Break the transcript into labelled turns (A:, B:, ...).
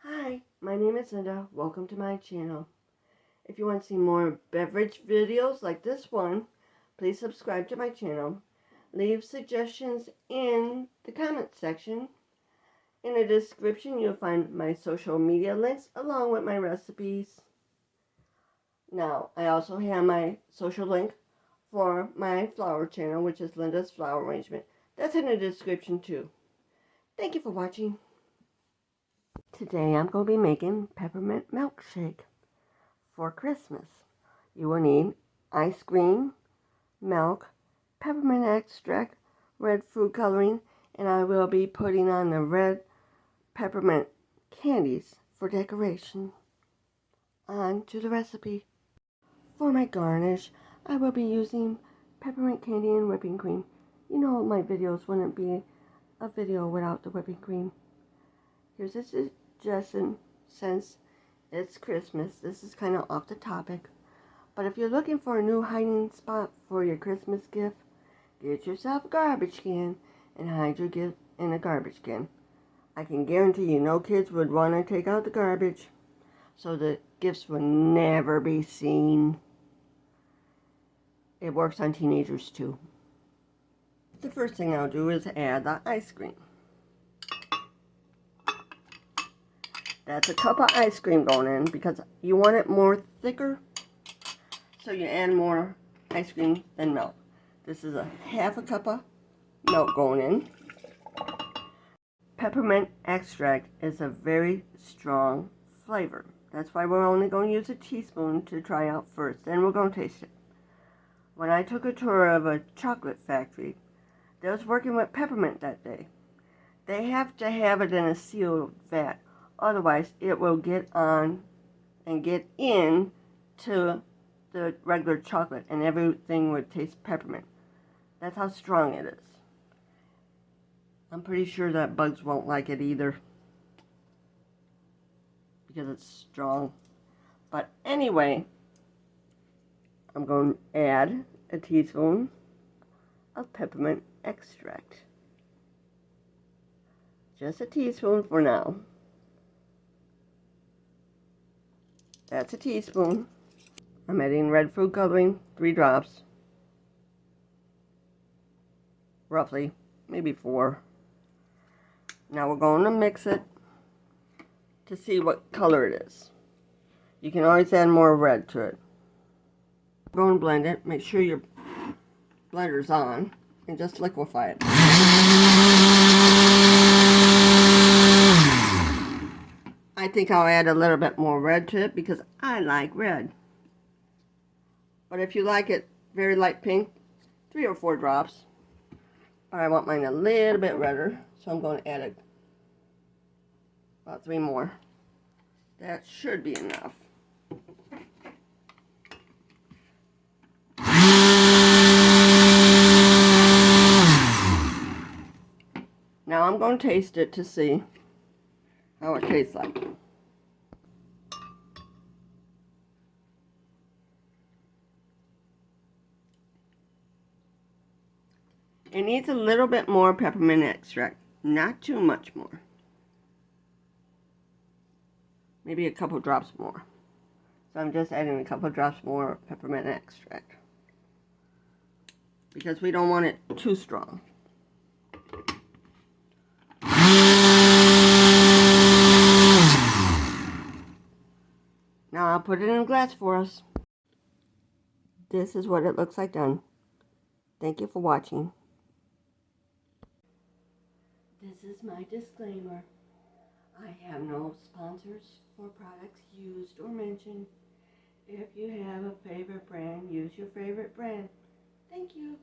A: Hi, my name is Linda. Welcome to my channel. If you want to see more beverage videos like this one, please subscribe to my channel. Leave suggestions in the comment section. In the description, you'll find my social media links along with my recipes. Now, I also have my social link for my flower channel, which is Linda's Flower Arrangement. That's in the description too. Thank you for watching. Today I'm going to be making peppermint milkshake for Christmas. You will need ice cream, milk, peppermint extract, red food coloring, and I will be putting on the red peppermint candies for decoration. On to the recipe. For my garnish, I will be using peppermint candy and whipping cream. You know my videos wouldn't be a video without the whipping cream. Here's a suggestion, since it's Christmas, this is kind of off the topic, but if you're looking for a new hiding spot for your Christmas gift, get yourself a garbage can and hide your gift in a garbage can. I can guarantee you no kids would want to take out the garbage, so the gifts will never be seen. It works on teenagers too. The first thing I'll do is add the ice cream. That's a cup of ice cream going in because you want it more thicker, so you add more ice cream than milk. This is a half a cup of milk going in. Peppermint extract is a very strong flavor. That's why we're only going to use a teaspoon to try out first. Then we're going to taste it. When I took a tour of a chocolate factory, they was working with peppermint that day. They have to have it in a sealed vat. Otherwise, it will get on and get in to the regular chocolate, and everything would taste peppermint. That's how strong it is. I'm pretty sure that bugs won't like it either, because it's strong. But anyway, I'm going to add a teaspoon of peppermint extract. Just a teaspoon for now. That's a teaspoon. I'm adding red food coloring, 3 drops. Roughly, maybe 4. Now we're going to mix it to see what color it is. You can always add more red to it. Go and blend it. Make sure your blender's on and just liquefy it. I think I'll add a little bit more red to it because I like red. But if you like it very light pink, 3 or 4 drops. But I want mine a little bit redder, so I'm going to add about 3 more. That should be enough. Now I'm going to taste it to see how it tastes like. It needs a little bit more peppermint extract, not too much more. Maybe a couple drops more. So I'm just adding a couple drops more peppermint extract, because we don't want it too strong. Now I'll put it in a glass for us. This is what it looks like done. Thank you for watching. This is my disclaimer. I have no sponsors for products used or mentioned. If you have a favorite brand, use your favorite brand. Thank you.